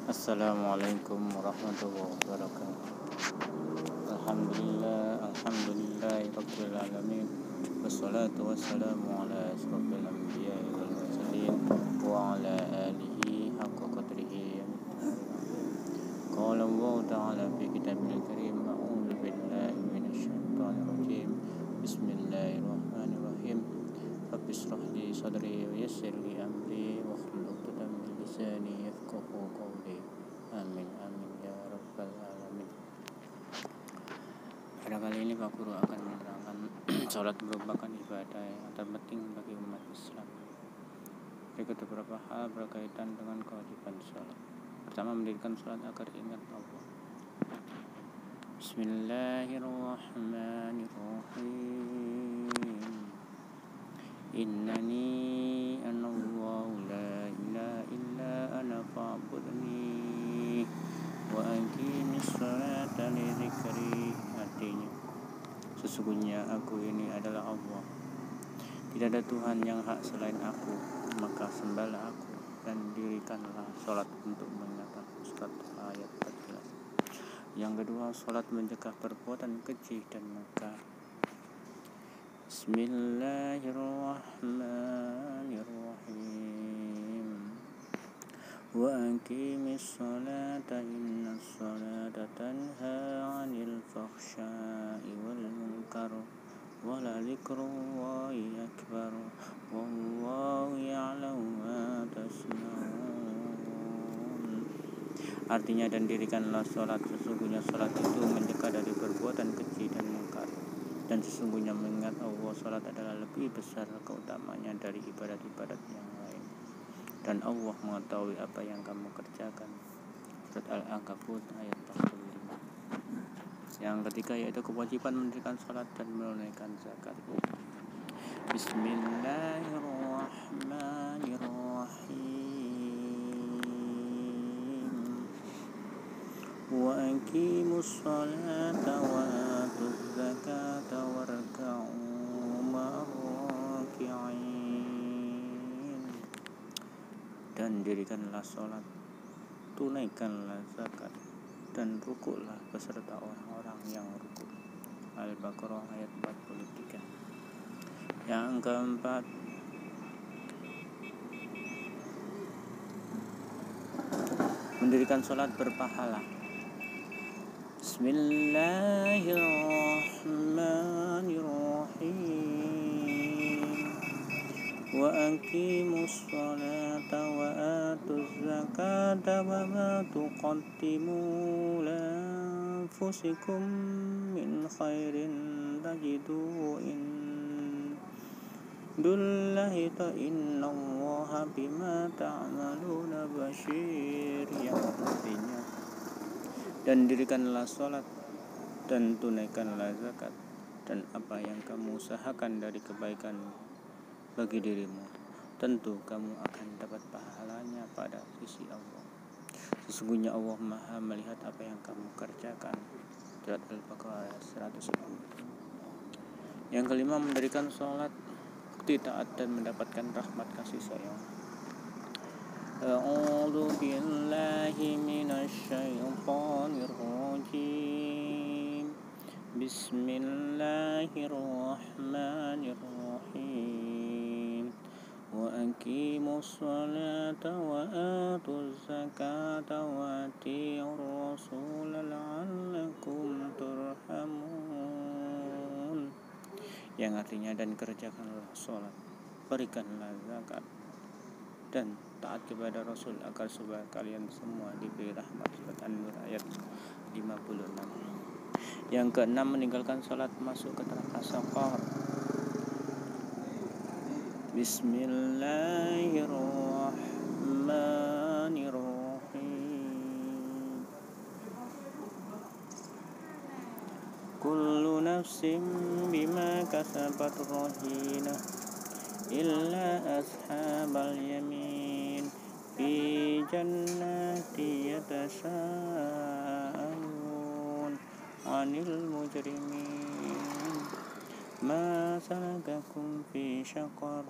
Assalamualaikum warahmatullahi wabarakatuh. Alhamdulillah rabbil alamin. Wassalatu wassalamu ala asrofil anbiya'i wal mursalin wa ala alihi haqqa qadrihi. Qala Allah ta'ala fi kitabil karim, a'udzu billahi minasy syaithanir rajim. Bismillahirrahmanirrahim. Rabbi shrah li sadri wa yassir li amri wa hlul 'uqdatam min lisani yafqahu qawli. Amin amin ya rabbal alamin. Pada kali ini Pak Guru akan menerangkan sholat merupakan ibadah yang terpenting bagi umat Islam. Berikut beberapa hal berkaitan dengan kewajiban sholat. Pertama, mendirikan sholat agar ingat Allah. Bismillahirrahmanirrahim. Innani anallahu la ilaha illa ana fa'budni wa aqimis sholata li dzikri. Artinya, sesungguhnya aku ini adalah Allah, tidak ada Tuhan yang hak selain aku, maka sembahlah aku dan dirikanlah sholat untuk mengingat aku. Surat ayat 14. Yang kedua, sholat mencegah perbuatan keji dan mungkar. Bismillahirrahmanirrahim. Wa aqimis sholata innas sholata tanha 'anil fahsya'i wal munkar wa la dzikrullahi akbar wallahu ya'lamu ma tasna'un. Artinya, dan dirikanlah sholat, sesungguhnya sholat itu mencegah dari perbuatan keji dan mungkar, dan sesungguhnya mengingat Allah, sholat adalah lebih besar keutamanya dari ibadat-ibadat yang lain, dan Allah mengetahui apa yang kamu kerjakan. Surat Al-Ankabut ayat 45. Yang ketiga yaitu kewajiban mendirikan sholat dan menunaikan zakat. Bismillahirrahmanirrahim. Wa aqimus sholata wa atuz zakata warka'u ma'ar-raki'in. Dan dirikanlah sholat, tunaikanlah zakat, dan rukuklah beserta orang-orang yang rukuk. Al-Baqarah ayat 43. Yang keempat, mendirikan sholat berpahala. Bismillahirrahmanirrahim. Wa aqimus sholata wa atuz zakata wa ma tuqaddimu li anfusikum min khairin tajiduhu indallahi innallaha bima ta'maluna basyir. Yang artinya, dan dirikanlah sholat dan tunaikanlah zakat, dan apa yang kamu usahakan dari kebaikan bagi dirimu, tentu kamu akan dapat pahalanya pada sisi Allah. Sesungguhnya Allah Maha melihat apa yang kamu kerjakan. Surat Al-Baqarah ayat 110. Yang kelima, mendirikan sholat, bukti taat dan mendapatkan rahmat kasih sayang. A'udzu billahi minasy syaithanir rajim. Bismillahirrahmanirrahim. Wa aqimus sholata wa atuz zakata wa atii'ur rasula la'allakum turhamun. Yang artinya, dan kerjakanlah sholat, berikanlah zakat, dan taat kepada Rasul agar supaya kalian semua diberi rahmat. Surat An-Nur ayat 56. Yang keenam, meninggalkan sholat masuk ke neraka saqar. Bismillahirrahmanirrahim. Kullu nafsin bima kasabat rahinah illa ashabal yamin fi jannati yatasa'alun 'anil mujrimin ma salakakum fi syaqar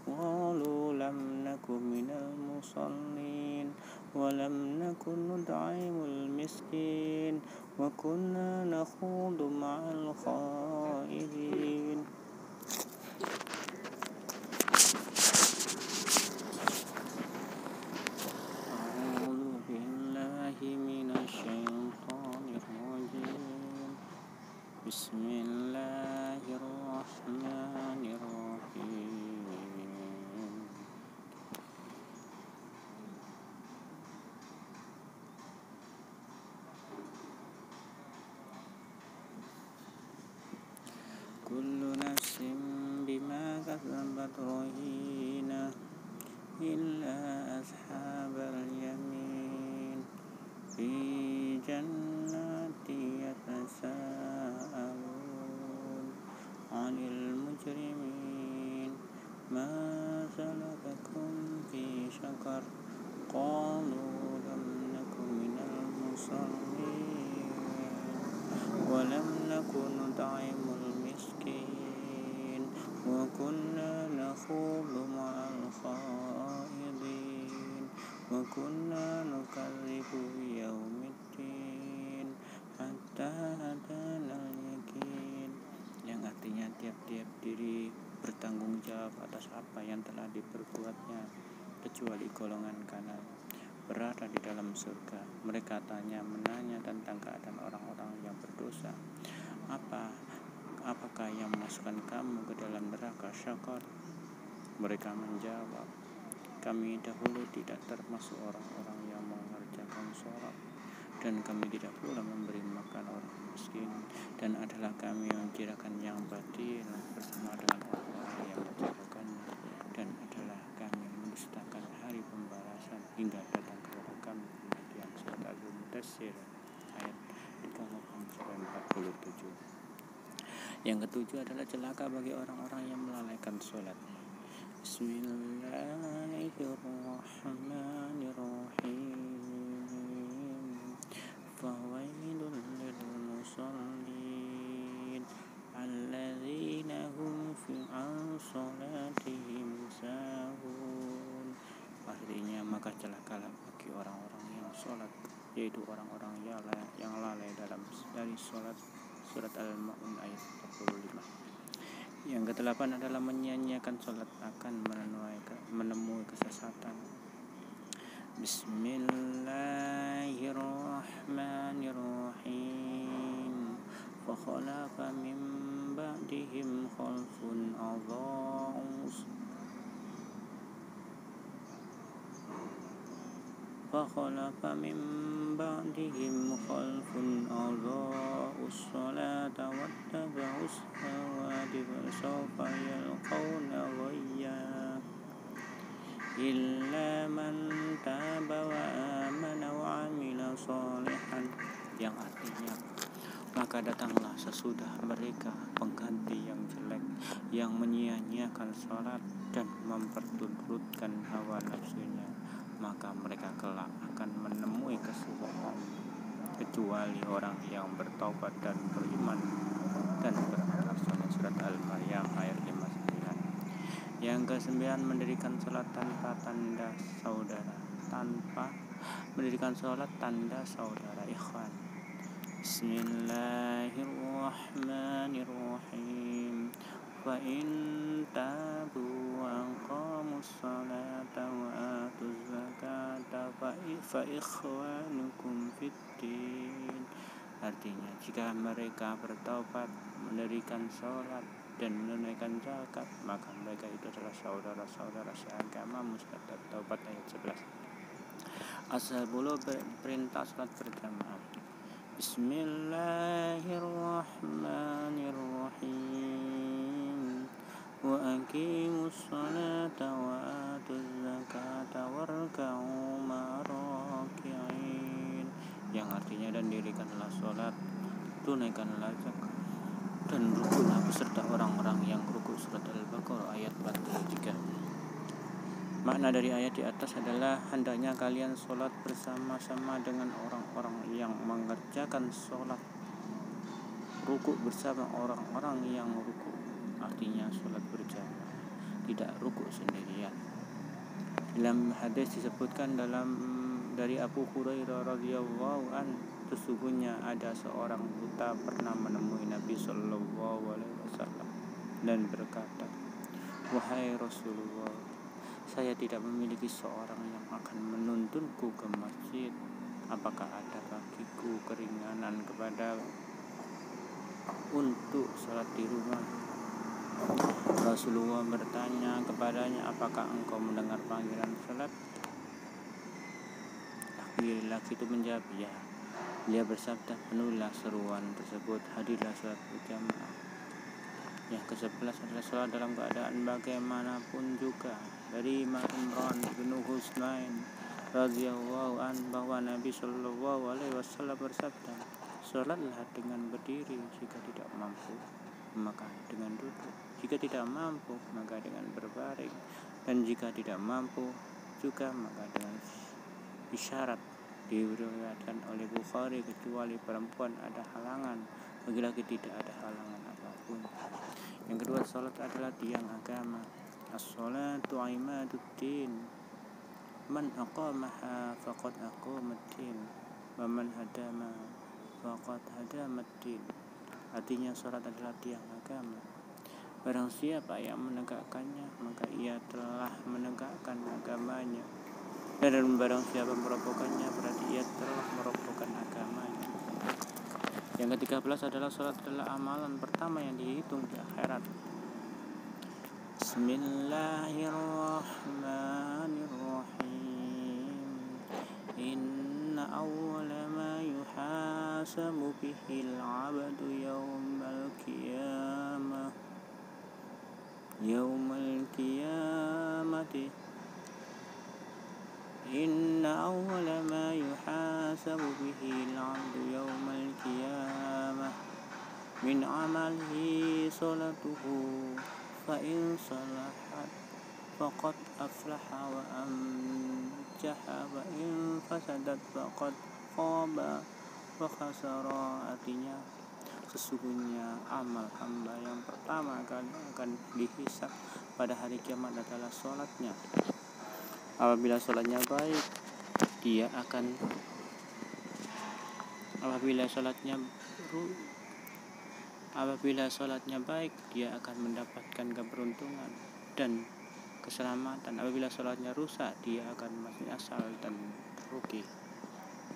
qalu lam naku minal musallin ولم نكن نطعم المسكين وكنا نخوض مع الخائضين أعوذ بالله من الشيطان الرجيم بسم الله الرحمن الرحيم كل نفس بما كسبت رهينة إلا أصحاب اليمين في جنات يتساءلون عن المجرمين ما سلككم في سقر قالوا لم نك من المصلين ولم نكن نطعم المسكين وكنا نخوض مع الخائضين وكنا نكذب بيوم الدين hatta atana al-yakin, yang artinya tiap-tiap diri bertanggung jawab atas apa yang telah diperbuatnya kecuali golongan kanan berada di dalam surga. Mereka menanya tentang keadaan orang-orang yang berdosa. Apakah yang memasukkan kamu ke dalam neraka Syaqar? Mereka menjawab, kami dahulu tidak termasuk orang-orang yang mengerjakan sholat, dan kami tidak pula memberi makan orang miskin, dan adalah kami mengkirakan yang batil bersama dengan orang-orang yang menjalankannya, dan adalah kami mendustakan hari pembalasan hingga datang kepada kami kemudian. Surat Al-Mudaththir ayat 38-47. Yang ketujuh adalah celaka bagi orang-orang yang melalaikan sholat. Bismillahirrahmanirrahim. Fawailul lil musallin alladzina hum an sholatihim sahun. Artinya maka celakalah bagi orang-orang yang sholat, yaitu orang-orang yang lalai dari sholat. Surat Al-Ma'un ayat 45. Yang kedelapan adalah menyia-nyiakan sholat akan menemui kesesatan. Bismillahirrahmanirrahim. Fakhalafa min ba'dihim khalfun adha'us الصلاة واتبعوا الشهوات فسوف يلقون غيا إلا من تاب وآمن وعمل صالحا, yang artinya maka datanglah sesudah mereka pengganti yang jelek, yang menyia-nyiakan sholat dan memperturutkan hawa nafsunya, maka mereka kelak akan menemui kesesatan, kecuali orang yang bertaubat dan beriman dan beramal saleh. Surat Al-Maryam ayat 59. Yang kesembilan, mendirikan sholat tanpa tanda saudara ikhwan. Bismillahirrahmanirrahim. Fa in tabu wa aqamus salata wa atuz zakata fa ikhwanukum fiddin. Artinya, jika mereka bertaubat, mendirikan sholat dan menunaikan zakat, maka mereka itu adalah saudara-saudara seagama. Surat At-Taubah ayat 11. As-10 perintah sholat berjamaah. Bismillahirrahmanirrahim. Wa aqimus salata wa atuz zakata warka'u ma'araki'in, yang artinya dan dirikanlah sholat, tunaikanlah zakat, dan rukulah beserta orang-orang yang rukuk. Surat Al-Baqarah ayat 43. Makna dari ayat di atas adalah hendaknya kalian sholat bersama-sama dengan orang-orang yang mengerjakan sholat, rukuk bersama orang-orang yang rukuk. Artinya sholat berjamaah, tidak rukuk sendirian. Dalam hadis disebutkan dari Abu Hurairah radhiyallahu an, sesungguhnya ada seorang buta pernah menemui Nabi Shallallahu Alaihi Wasallam dan berkata, wahai Rasulullah, saya tidak memiliki seorang yang akan menuntunku ke masjid. Apakah ada bagiku keringanan kepada untuk sholat di rumah? Rasulullah bertanya kepadanya, apakah engkau mendengar panggilan sholat? Laki-laki itu menjawab, ya. Dia bersabda, penuhilah seruan tersebut, hadirlah sholat berjamaah. Yang ke-11 adalah sholat dalam keadaan bagaimanapun juga. Dari Imran bin Husain radhiyallahu an bahwa Nabi Shallallahu Alaihi Wasallam bersabda, sholatlah dengan berdiri, jika tidak mampu maka dengan duduk, jika tidak mampu maka dengan berbaring, dan jika tidak mampu juga maka dengan isyarat. Diriwayatkan oleh Bukhari, kecuali perempuan ada halangan, laki-laki tidak ada halangan apapun. Yang kedua, salat adalah tiang agama. As-salatu imaduddin, man aqamaha faqad aqamaddin, wa man hadama faqad hadamaddin. Artinya salat adalah tiang agama. Barang siapa yang menegakkannya, maka ia telah menegakkan agamanya. Dan barang siapa merobohkannya, berarti ia telah merobohkan agamanya. Yang ke-13 adalah salat adalah amalan pertama yang dihitung di akhirat. Bismillahirrahmanirrahim. Inna awwala ma yuhasabu bihil abdu yawmal qiyamati Inna awwala ma yuhasabu bihil abdu yawmal qiyamah min amalihi salatuhu, fa in salahat faqad aflaha wa anjaha, wa in fasadat faqad khaba wa khasara. Artinya, sesungguhnya amal hamba yang pertama kali akan dihisab pada hari kiamat adalah sholatnya. Apabila sholatnya baik, dia akan mendapatkan keberuntungan dan keselamatan. Apabila sholatnya rusak, dia akan menyesal dan rugi.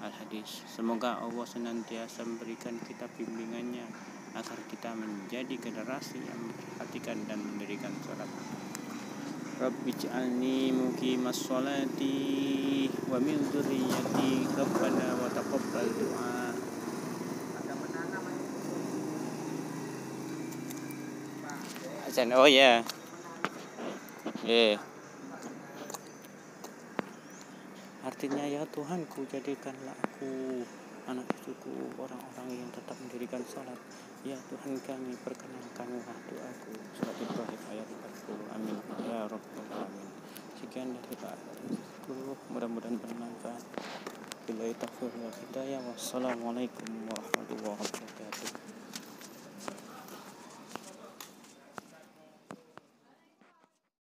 Al-Hadis. Semoga Allah senantiasa memberikan kita bimbingannya agar kita menjadi generasi yang memperhatikan dan mendirikan sholat. Rabbi ij'alni muqimas sholati wa min dzurriyyati rabbana wa taqabbal du'a. Oh ya. Artinya, ya Tuhanku, jadikanlah aku, anak cucuku, orang-orang yang tetap mendirikan sholat. Ya Tuhan kami, perkenankanlah doaku. Surat Ibrahim ayat 40. Amin ya rabbal alamin. Sekian dari Pak. Mudah-mudahan bermanfaat. Billahi taufiq wal hidayah. Wassalamualaikum warahmatullahi wabarakatuh.